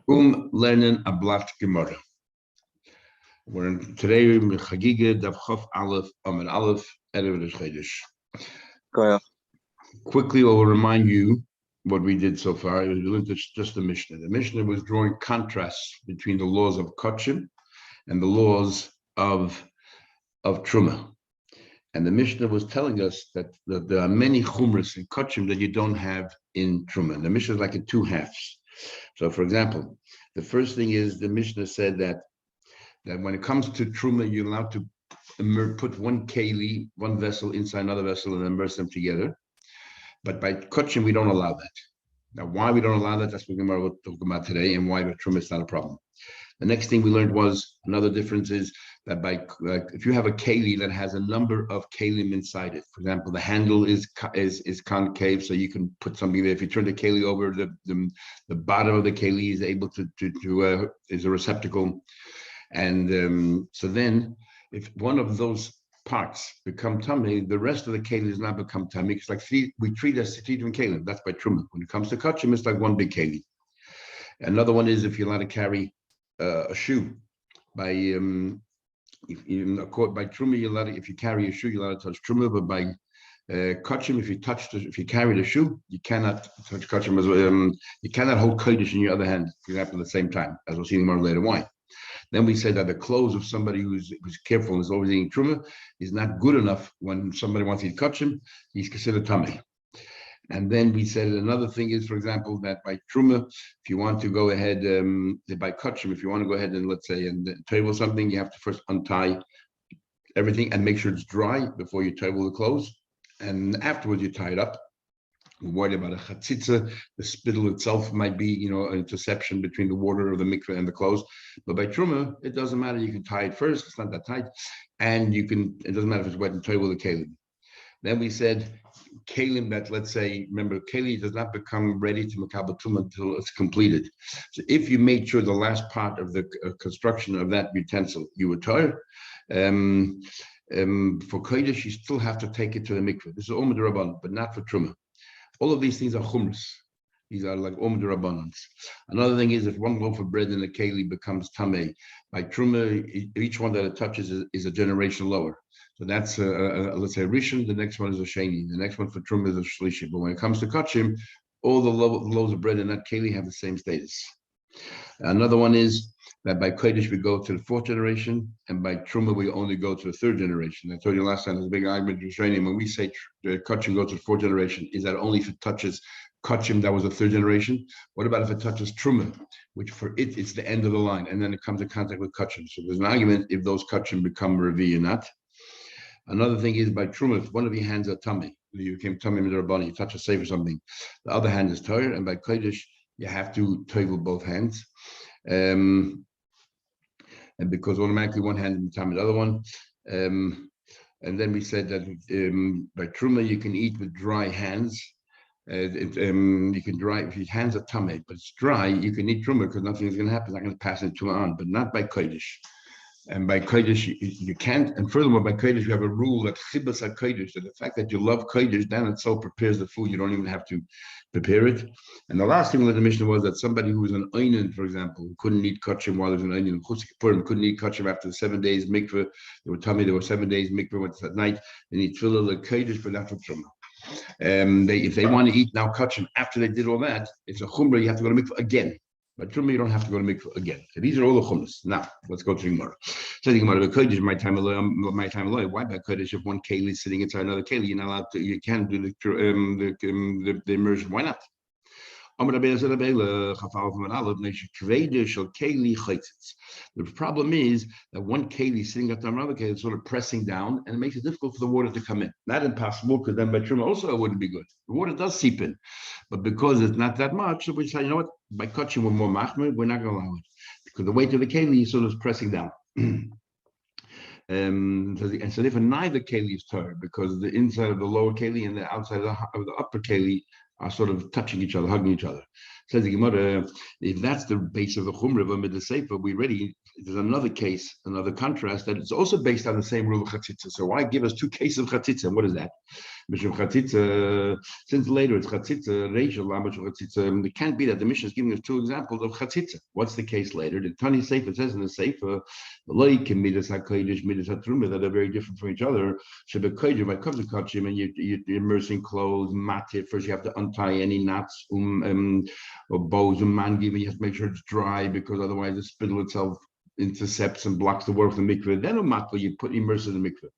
Lernen a blatt Gemara. Today we're in Chagigah Daf Aleph Amud Aleph Erev Chodesh. Quickly, I will remind you what we did so far. It was just the Mishnah. The Mishnah was drawing contrasts between the laws of Kachim and the laws of Truma. And the Mishnah was telling us that there are many chumras in Kachim that you don't have in Truma. The Mishnah is like in two halves. So, for example, the first thing is the Mishnah said that when it comes to Truma, you're allowed to put one keli, one vessel inside another vessel and immerse them together. But by Kachim, we don't allow that. Now, why we don't allow that, that's what we're talking about today, and why with Truma is not a problem. The next thing we learned was another difference is that if you have a keli that has a number of kelim inside it, for example, the handle is concave, so you can put something there. If you turn the keli over, the bottom of the keli is able to is a receptacle, and so then if one of those parts become tummy, the rest of the keli does not become tummy. It's like we treat as three different kelim. That's by Truma. When it comes to kachim, it's like one big keli. Another one is if you're allowed to carry a shoe by Truma, you're allowed if you carry a shoe, you're allowed to touch Truma, but by Kachim, if you carry the shoe, you cannot touch Kachim as well. You cannot hold Kodesh in your other hand, for example, at the same time, as we'll see more later. Why? Then we said that the clothes of somebody who's careful and is always eating Truma is not good enough when somebody wants to eat Kachim, he's considered tummy. And then we said another thing is, for example, that by Truma, if you want to go ahead, by Kachim, if you want to go ahead and let's say and table something, you have to first untie everything and make sure it's dry before you table the clothes. And afterwards you tie it up. We're worried about a chatzitza. The spittle itself might be, an interception between the water of the mikveh and the clothes. But by Truma, it doesn't matter. You can tie it first. It's not that tight. And it doesn't matter if it's wet and table the kelim. Then we said, kelim that, let's say, remember, keli does not become ready to makabel truma until it's completed. So if you made sure the last part of the construction of that utensil you were tar, for kodesh you still have to take it to the mikveh. This is omid rabban, but not for truma. All of these things are chumras. These are like omid rabbanans. Another thing is if one loaf of bread in a keli becomes tameh, by truma, each one that it touches is a generation lower. So that's let's say Rishon. The next one is a Sheni. The next one for Truma is a Shlishi. But when it comes to Kachim, all the loaves of bread in that keli have the same status. Another one is that by Kodesh we go to the fourth generation, and by Truma we only go to the third generation. I told you last time there's a big argument in Australia when we say Kachim go to the fourth generation. Is that only if it touches Kachim that was the third generation? What about if it touches Truma, which for it's the end of the line, and then it comes in contact with Kachim? So there's an argument if those Kachim become Revi or not. Another thing is by Truma, if one of your hands are tummy, you became tummy with your body, you touch a safe or something. The other hand is Torah, and by Kodesh, you have to toggle both hands. And because automatically one hand is tummy, the other one. And then we said that by Truma, you can eat with dry hands. You can dry, if your hands are tummy, but it's dry, you can eat Truma because nothing is going to happen. It's not going to pass into on, but not by Kodesh. And by Kodesh, you can't. And furthermore, by Kodesh, you have a rule that chibas HaKodesh, that the fact that you love Kodesh, then it so prepares the food, you don't even have to prepare it. And the last thing with the Mishnah was that somebody who was an Einan, for example, who couldn't eat kachim while he was an Einan, couldn't eat kachim after the 7 days mikveh. They were telling me there were 7 days mikveh, what's at night, they need tefillah, the Kodesh, but not for Truma. If they want to eat now kachim after they did all that, it's a chumrah, you have to go to mikveh again. But Truma, you don't have to go to mikveh again. So these are all the chumras. Now, let's go to the Gemara. So the Gemara, Kodesh, my time alone. Why by Kodesh, if one keli is sitting inside another keli, you're not allowed to, you can do the immersion. Why not? The problem is that one keli sitting up on another keli is sort of pressing down, and it makes it difficult for the water to come in. Not impossible, because then by Truma also it wouldn't be good. The water does seep in, but because it's not that much, so we say, you know what? By Kachim we're more machmir, we're not going to allow it because the weight of the keli is sort of pressing down. So therefore neither keli is tar because the inside of the lower keli and the outside of the upper keli are sort of touching each other, hugging each other. Says the Gemara, if that's the base of the Chumrah of the Sefer, we already there's another case, another contrast that is also based on the same rule of chatzitza. So why give us two cases of chatzitza? And what is that? Since later it's chatzitza, Rachel, chatzitza. It can't be that the Mishnah is giving us two examples of chatzitza. What's the case later? The Tani Sefer says in the Sefer, the loik and midas hakodesh, midas hatruma, that are very different from each other. Shebekodesh, when it comes to kachim, and you're immersing clothes, matir, first you have to untie any knots, or bows, mangiv, you have to make sure it's dry because otherwise the spittle itself intercepts and blocks the work of the mikveh. Then you immerse it in the mikveh,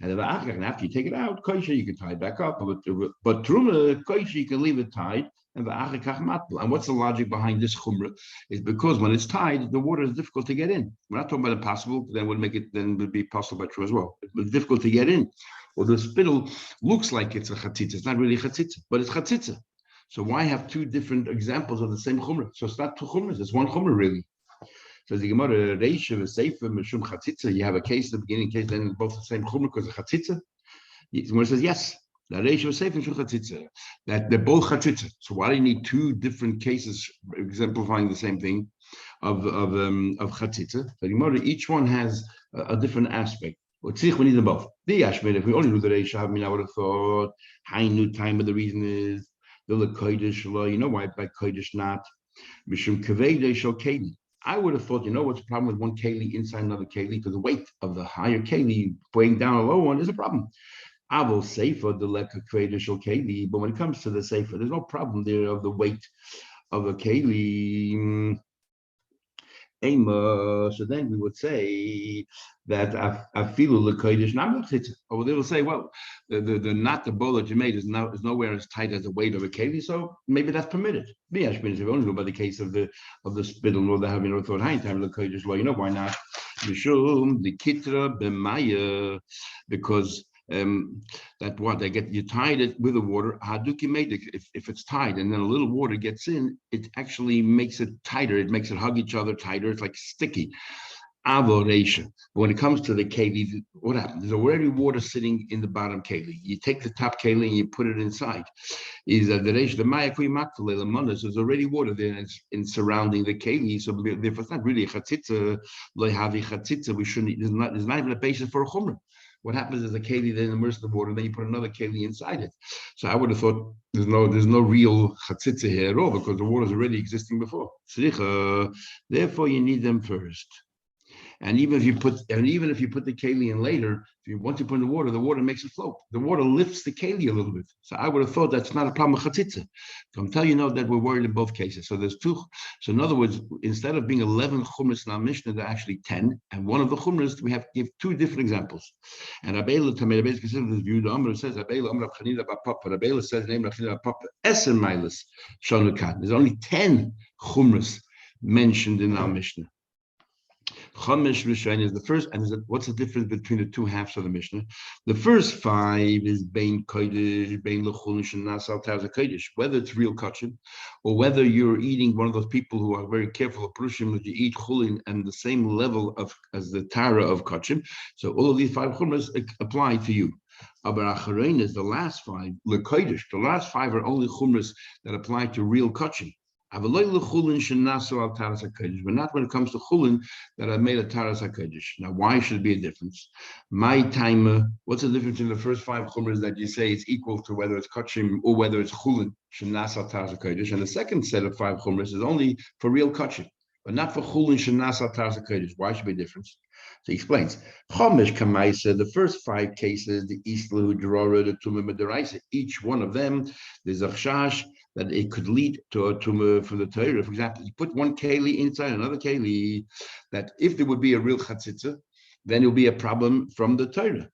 and then after you take it out, koisha, you can tie it back up. But truma koisha, you can leave it tied. And what's the logic behind this chumrah? Is because when it's tied, the water is difficult to get in. We're not talking about impossible. Then would be possible by true as well. It's difficult to get in. Or the spittle looks like it's a chatzitza. It's not really chatzitza, but it's chatzitza. So why have two different examples of the same chumrah? So it's not two chumras. It's one chumrah really. So the Gemara Reisha v'Seifa mishum chatzitza. You have a case, the beginning case, then both the same chumrah because of chatzitza. The Gemara says yes. The Reisha v'Seifa mishum chatzitza. That they're both chatzitza. So why do you need two different cases exemplifying the same thing of chatzitza? So the Gemara, each one has a different aspect. We need them both. The Yashmin, if we only do the Reisha, I would have thought Hainu time, but the reason is the kodesh law. You know why by kodesh not mishum kavei shel keli. I would have thought, what's the problem with one keli inside another keli? Because the weight of the higher keli weighing down a lower one is a problem. Avol sefer the leka kavei shel keli. But when it comes to the sefer, there's no problem there of the weight of a keli. So then we would say that afilu lekodesh not chatzitza. Or they will say, well, the knot, the bow that you made is nowhere as tight as the weight of a keli, so maybe that's permitted. If we only go by the case of the spittle or the having thought high time lekodesh law, why not? Mishum the kitra b'maya, because that what they get, you tied it with the water. Haduki made it. If it's tied and then a little water gets in, it actually makes it tighter. It makes it hug each other tighter. It's like sticky. Avoration. But when it comes to the keli, what happens? There's already water sitting in the bottom keli. You take the top keli and you put it inside. Is that the reish the mayakui makle lemonas? There's already water there in surrounding the keli. So therefore, it's not really a chatzitza. Loihavi chatzitza. We shouldn't. There's not even a basis for a chumrah. What happens is the keli then immerses the water, and then you put another keli inside it. So I would have thought there's no real chatzitza here at all because the water is already existing before. Therefore, you need them first. And even if you put the keli in later, once you put in the water makes it float. The water lifts the keli a little bit. So I would have thought that's not a problem with chatzitza. So I'm telling you now that we're worried in both cases. So there's two. So in other words, instead of being 11 chumras in our Mishnah, there are actually 10. And one of the chumras we have to give two different examples. And Rabbeinu Tamei Rabbeinu considers this view. The Amr says Rabbeinu Amr Chanina Bapapa. Rabbeinu says the name of Chanina Bapapa. Eser Milas Shonukat. There's only 10 chumras mentioned in our Mishnah. Chamesh Rishon is the first, and what's the difference between the two halves of the Mishnah? The first 5 is Bein Kodesh, Bein Lechulin Shenasal Taz Kodesh, whether it's real kachim, or whether you're eating one of those people who are very careful of Purushim, that you eat chulin and the same level as the Tara of kachim. So all of these 5 chumras apply to you. Aber Acharein is the last 5, LeKodesh. The last 5 are only chumras that apply to real kachim. But not when it comes to chulin that are made of taras hakodesh. Now, why should it be a difference? My time, what's the difference in the first 5 chumras that you say it's equal to whether it's kachim or whether it's chulin shenasa taras hakodesh, and the second set of 5 chumras is only for real kachim, but not for chulin shenasa taras hakodesh. Why should it be a difference? So he explains. Chomesh kamaisa, the first 5 cases, the islu, drora, the tumah, medaraisa, each one of them, there's a chash that it could lead to a tumah for the Torah. For example, you put one keli inside another keli, that if there would be a real chatzitza, then it will be a problem from the Torah.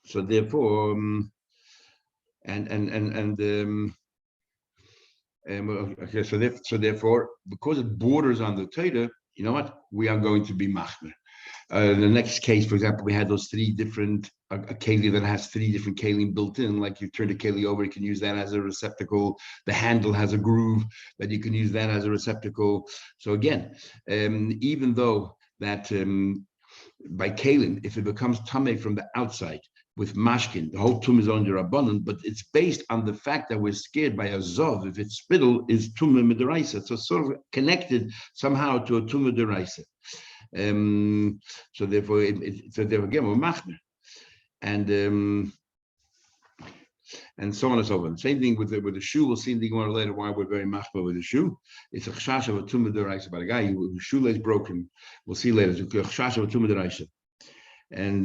So therefore, so therefore, because it borders on the Torah, you know what? We are going to be machmer. The next case, for example, we had those 3 different, a keli that has 3 different kelim built in, like you turn the keli over, you can use that as a receptacle. The handle has a groove that you can use that as a receptacle. So again, even though that by kelim, if it becomes tameh from the outside, with mashkin. The whole tum is on the rabbanon, but it's based on the fact that we're scared by a zov. If its spittle is tumah midiraisa, so it's sort of connected somehow to a tumah deraisa. So therefore, again, we're machmer, and so on and so on. Same thing with the shoe. We'll see in the Gemara later why we're very machmer with the shoe. It's a chashash of a tumah deraisa about a guy whose shoelace broken. We'll see later. It's a chashash of a tumah deraisa. And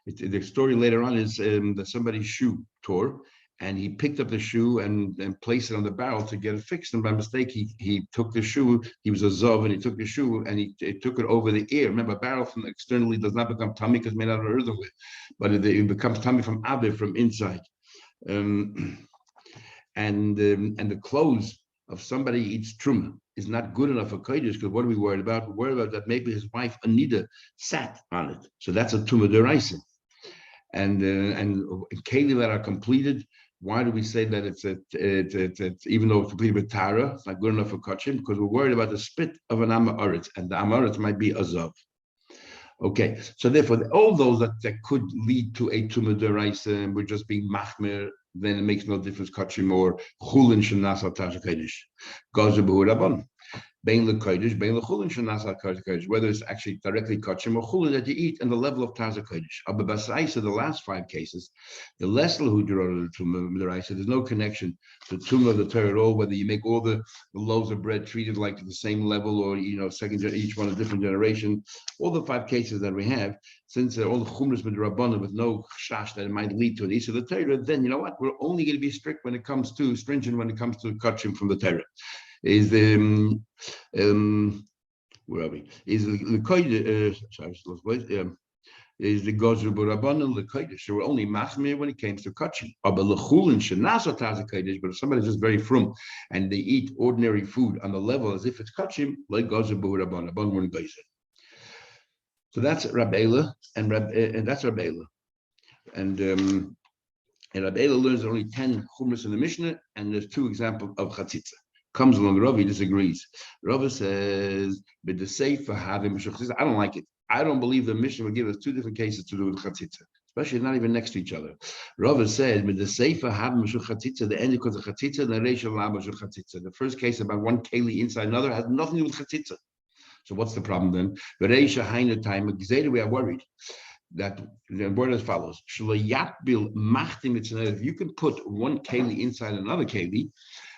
the story later on is that somebody's shoe tore, and he picked up the shoe and placed it on the barrel to get it fixed. And by mistake, he took the shoe. He was a zov, and he took the shoe and he took it over the ear. Remember, a barrel from externally does not become tummy because it's made out of earthenware, but it becomes tummy from aviv, from inside. And the clothes of somebody who eats truma is not good enough for kodesh, because what are we worried about? We're worried about that maybe his wife Anita sat on it, so that's a tumah deraisa. And keli that are completed, why do we say that it's even though it's completed with tara, it's not good enough for kachim? Because we're worried about the spit of an amaretz, and the amaretz might be a zav. Okay, so therefore, all those that could lead to a tumah deraisa, and we're just being machmer, then it makes no difference. Kachim or chulin shenasa tasha kodesh, gazu b'hu rabban. Bein lekodesh, bein lechulin shenasa kodesh. Whether it's actually directly kachim or chulin that you eat, and the level of taza kodesh. Abba basaisa, the last 5 cases, the less lahu derota the tumah deraisa. There's no connection to tumah of the Torah at all. Whether you make all the loaves of bread treated like the same level, or each one a different generation. All the 5 cases that we have, since all the chumras with rabbanan with no chash that it might lead to an issue of the Torah, then you know what? We're only going to be stringent when it comes to kachim from the Torah. Is the where are we? Is the is the gozu b'rabbanan l'kodesh. So we're only machmir when it comes to kachim. But if somebody's just very frum and they eat ordinary food on the level as if it's kachim, like gozu b'rabbanan, wouldn't go. So that's Rabbeila, and that's Rabbeila, and Rabbeila learns only 10 chumras in the Mishnah, and there's 2 examples of chatzitza. Comes along, Rav, he disagrees. Rav says, "But the sefer having mishuchatzitza, I don't like it. I don't believe the Mishnah will give us 2 different cases to do with chatzitza, especially not even next to each other." Rav says, "But the sefer having mishuchatzitza, the end because of chatzitza, the reisha la mishuchatzitza. The first case about one keli inside another has nothing to do with chatzitza. So what's the problem then? The reisha haina time we are worried." That the word as follows: if you can put one keli inside another keli,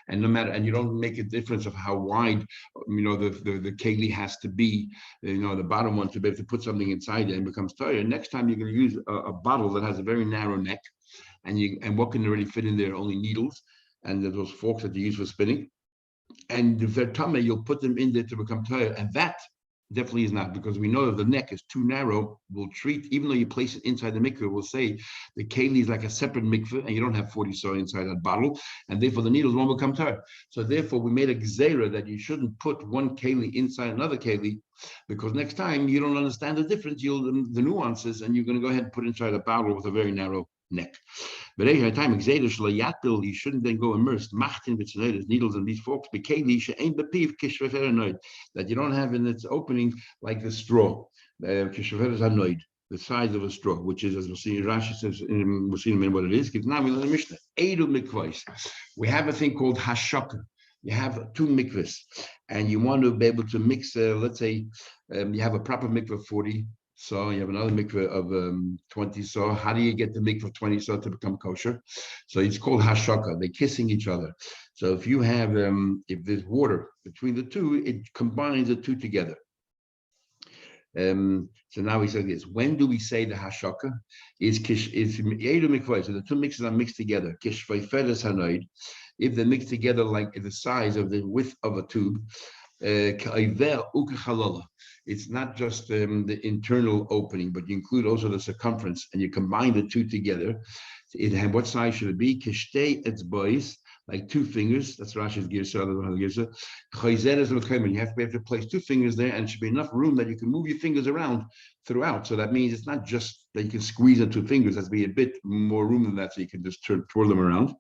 and no matter, and you don't make a difference of how wide, the keli has to be, the bottom one to be able to put something inside it and becomes Torah. Next time you're going to use a bottle that has a very narrow neck, and what can already fit in there? Only needles and those forks that you use for spinning. And if they're tameh, you'll put them in there to become Torah, and that definitely is not, because we know if the neck is too narrow, we'll treat, even though you place it inside the mikveh, we'll say the keli is like a separate mikveh, and you don't have 40 soy inside that bottle, and therefore the needles won't become tired. So therefore, we made a gzeira that you shouldn't put one keli inside another keli, because next time you don't understand the difference, the nuances, and you're going to go ahead and put inside a bottle with a very narrow neck. But every time you shouldn't then go immersed needles and these forks that you don't have in its opening like the straw, the size of a straw, which is, as we'll see, Rashi says, we'll see in what it is. Now we learn the Mishnah. We have a thing called hashaka. You have 2 mikvahs, and you want to be able to mix. Let's say you have a proper mikvah of 40. So you have another mikveh of 20 saw. How do you get the mikveh of 20 saw to become kosher? So it's called hashaka. They're kissing each other. So if you have, if there's water between the 2, it combines the 2 together. So now we say this. When do we say the hashaka? Is mikveh. So the 2 mixes are mixed together. Kishvayferes hanoid. If they're mixed together like the size of the width of a tube. It's not just the internal opening, but you include also the circumference, and you combine the 2 together. What size should it be? Kishtei etzbois, like 2 fingers. That's Rashi's girsa. You have to be able to place 2 fingers there, and it should be enough room that you can move your fingers around throughout. So that means it's not just that you can squeeze the 2 fingers. There's to be a bit more room than that, so you can just twirl them around.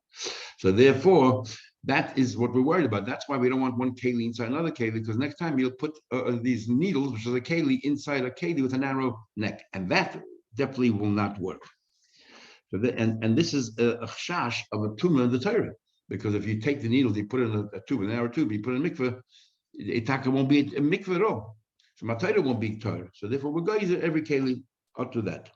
So therefore, that is what we're worried about. That's why we don't want one keli inside another keli, because next time you'll put these needles, which is a keli, inside a keli with a narrow neck, and that definitely will not work. So and this is a chash of a tumah in the Torah, because if you take the needles, you put it in a tube, an arrow tube, you put it in a mikveh, it won't be a mikveh at all. So my Torah won't be Torah. So therefore, we're going to every keli up to that.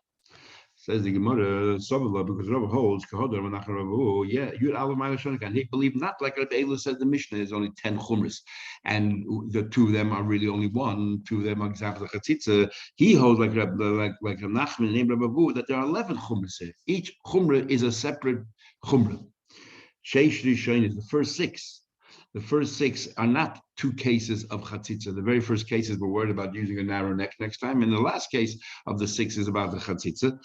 Says the Gemara, because Rabbi holds, yeah, you'd and he believed not like Rabbi Eilu says the Mishnah is only 10 chumras, and the two of them are really only one. Two of them are examples of chatzitza. He holds like Nachman named Rabbi Abu that there are 11 chumras here. Each chumra is a separate chumra. Sheish Rishon is the first six. The first six are not two cases of chatzitza. The very first cases we're worried about using a narrow neck next time, and the last case of the six is about the chatzitza.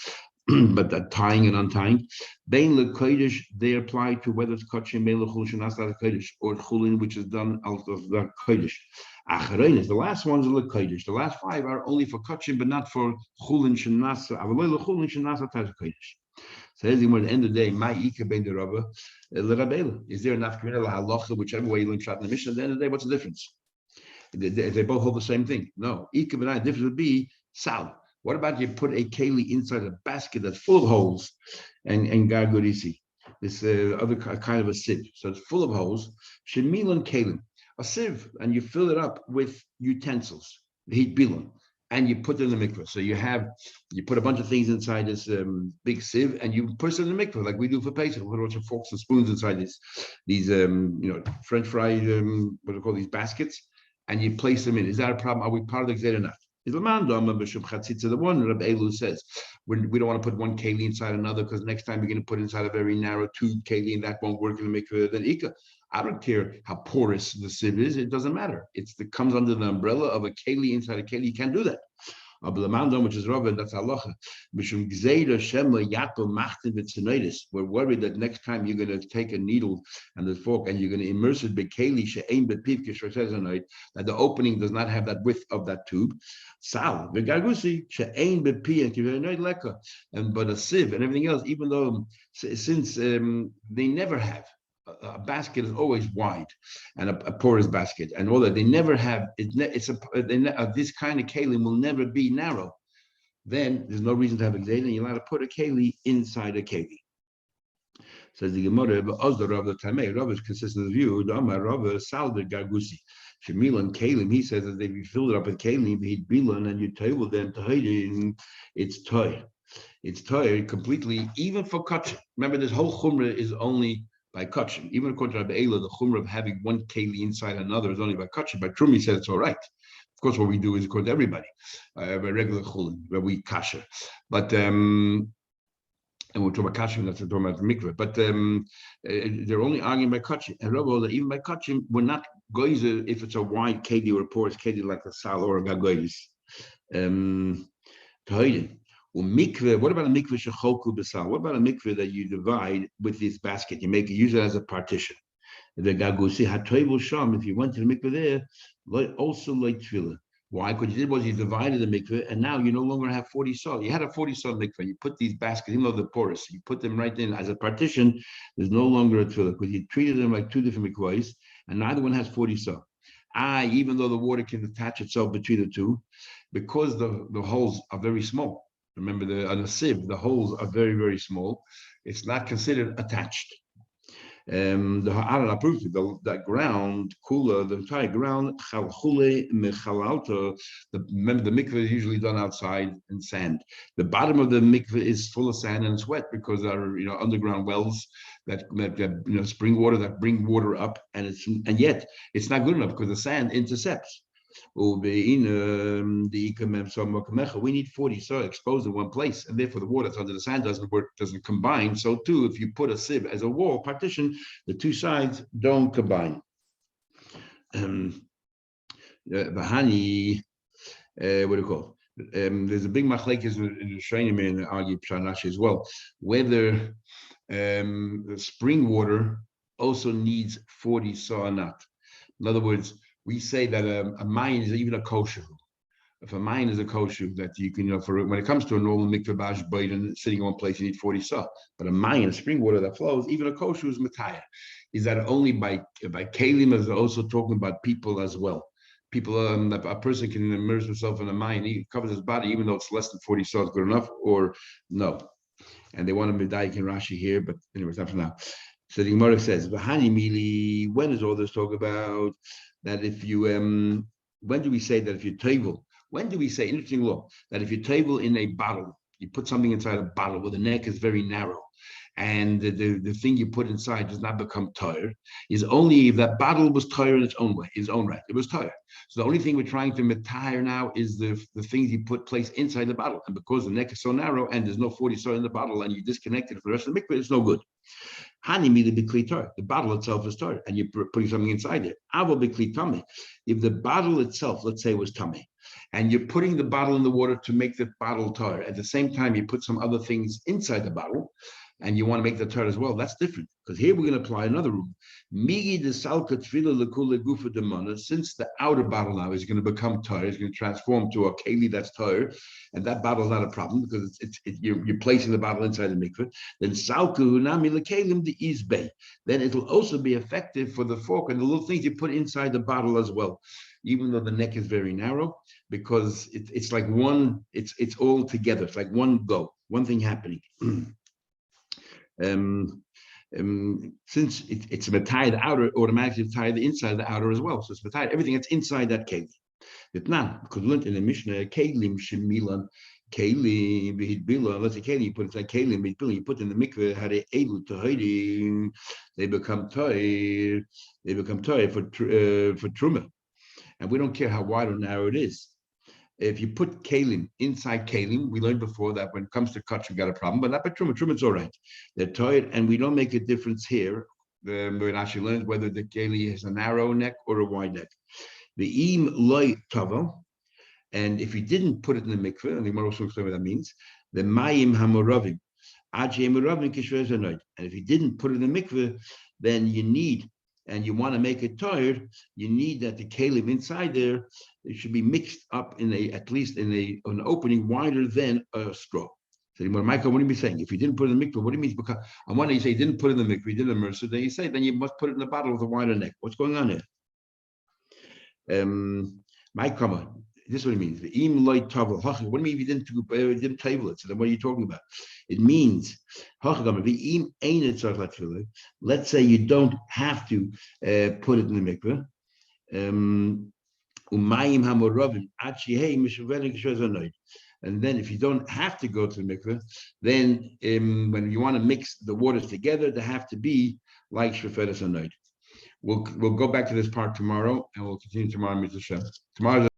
But that tying and untying, bein lekodesh, they apply to whether it's kachim bein lechulin shenas lekodesh or chulin which is done out of the kodesh. Acharonis, the last ones are lekodesh. The last five are only for kachim, but not for chulin shenas. Avaloi lechulin shenas lekodesh. Says at the end of the day, my ika bein the rabba lerabela. Is there enough communal halacha, whichever way you learn shot in the Mishnah? At the end of the day, what's the difference? They both hold the same thing. No, ika bein the difference would be sal. What about you put a keli inside a basket that's full of holes and gargurisi, this other kind of a sieve? So it's full of holes. Shemilan kelim, a sieve, and you fill it up with utensils, the heat bilan, and you put them in the mikveh. So you put a bunch of things inside this big sieve, and you put it in the mikveh like we do for Pesach. We put a bunch of forks and spoons inside these French fry what do you call these baskets, and you place them in. Is that a problem? Are we part of the Gzeh or not? The one Rabbi Eilu says we don't want to put one keli inside another because next time you're going to put inside a very narrow tube keli and that won't work in the mikveh. Then ika, I don't care how porous the sieve is; it doesn't matter. It comes under the umbrella of a keli inside a keli. You can't do that. Which is Rabbi, that's halacha. We're worried that next time you're going to take a needle and the fork and you're going to immerse it that the opening does not have that width of that tube. Sal, but a sieve and everything else, even though since they never have. A basket is always wide, and a porous basket, and all that. They never have it. This kind of kelim will never be narrow. Then there's no reason to have a gzeda, and you're allowed to put a keli inside a keli. Says the Gemara, but Ozda Rav the Tamei, Rav is consistent with you. The Amar Rav Salder Gargusi, Shemilan kelim. He says that if you fill it up with kelim, he'd bilan, and you table them to hide it's toy. It's toy completely, even for kach. Remember, this whole chumrah is only by kachim. Even according to Rabbi Eilu, the chumrah of having one keli inside another is only by kachim. By Trumi says it's all right. Of course, what we do is according to everybody, by regular chulin, where we kasher. But and we'll talk about kachim, that's talking about the mikveh. But they're only arguing by kachim. And Rabbi, even by kachim, we're not goyzer if it's a wide keli or a porous keli like a sal or a gagoyis. Mikveh, what about a mikveh shechoku b'sal? What about a mikveh that you divide with this basket? You use it as a partition. The gagusi hatoivu sham. If you went to the mikveh there, also like tefillah. Why? Because you did was you divided the mikveh, and now you no longer have 40 saw. You had a 40 saw mikveh. You put these baskets, even though they're porous, you put them right in as a partition. There's no longer a tefillah because you treated them like two different mikvahs, and neither one has 40 saw. Even though the water can attach itself between the two, because the holes are very small. Remember, on a sieve, the holes are very, very small. It's not considered attached. The ground, kula, the entire ground, remember the mikveh is usually done outside in sand. The bottom of the mikveh is full of sand and it's wet because there are underground wells that spring water that bring water up, and yet it's not good enough because the sand intercepts. We need 40 saw exposed in one place, and therefore the water that's under the sand doesn't combine. So too, if you put a sieve as a wall partition, the two sides don't combine. Bahani, what do you call? There's a big machlekes in the Shainim and argue Pshanash as well, whether spring water also needs 40 saw or not. In other words, we say that a mine is even a kosher. If a mine is a kosher, that you can, when it comes to a normal mikveh bash and sitting in one place, you need 40 saw. But a mine, spring water that flows, even a kosher is mataya. Is that only by kelim? Is also talking about people as well. People, a person can immerse himself in a mine, he covers his body, even though it's less than 40 saw is good enough, or no. and they want to medayik in Rashi here, but anyway, it's not for now. So the Gemara says, "V'hani mili." When is all this talk about that? If you when do we say that if you table? When do we say interesting law that if you table in a bottle, you put something inside a bottle where the neck is very narrow, and the thing you put inside does not become tired, is only if that bottle was tired in its own way, its own right. It was tired. So the only thing we're trying to retire now is the things you put place inside the bottle. And because the neck is so narrow and there's no 40 soil in the bottle and you disconnect it from the rest of the mikveh, it's no good. Hani mila b'kli tar. The bottle itself is tar, and you're putting something inside it. Avo b'kli tame. If the bottle itself, let's say, was tame, and you're putting the bottle in the water to make the bottle tar, at the same time you put some other things inside the bottle, and you want to make the tar as well, that's different. Because here we're going to apply another rule. Migi de salka tfila lekula gufa demana. Since the outer bottle now is going to become tar, it's going to transform to a keli that's tar, and that bottle is not a problem because you're placing the bottle inside the mikveh. Then salka hunami lekelim de izbei. Then it'll also be effective for the fork and the little things you put inside the bottle as well, even though the neck is very narrow, because it's like one. It's all together. It's like one go, one thing happening. Since it's matayed the outer, automatically tie the inside of the outer as well. So it's matayed everything that's inside that keli. Vietnam, because we learned in the Mishnah, kelim shemilan, keli bihidbila. Let's say keli, you put inside kelim bihidbila, you put in the mikveh, hare elu tahiri, they become tired. They become tired for truma, and we don't care how wide or narrow it is. If you put kalim inside kalim, we learned before that when it comes to cuts, we got a problem, but not by truma. Truma, it's all right. They're tired, and we don't make a difference here. We actually learned whether the keli has a narrow neck or a wide neck. The im loy tava, and if you didn't put it in the mikveh, and the Gemara will explain what that means, the mayim hamoravim, and if you didn't put it in the mikveh, then you need, and you want to make it tired, you need that the kalim inside there, it should be mixed up in at least in an opening wider than a straw. So Michael, what do you be saying? If you didn't put it in the mikveh, what do you mean? Because on one day you say you didn't put it in the mikveh, you did a mercer, then you say then you must put it in the bottle with a wider neck. What's going on here? My comment. This is what it means. The im loy tavel. What do you mean if you didn't table it? So then what are you talking about? It means let's say you don't have to put it in the mikveh. And then if you don't have to go to the mikveh, then when you want to mix the waters together, they have to be like shreferes anoid. We'll go back to this part tomorrow, and we'll continue tomorrow. Tomorrow.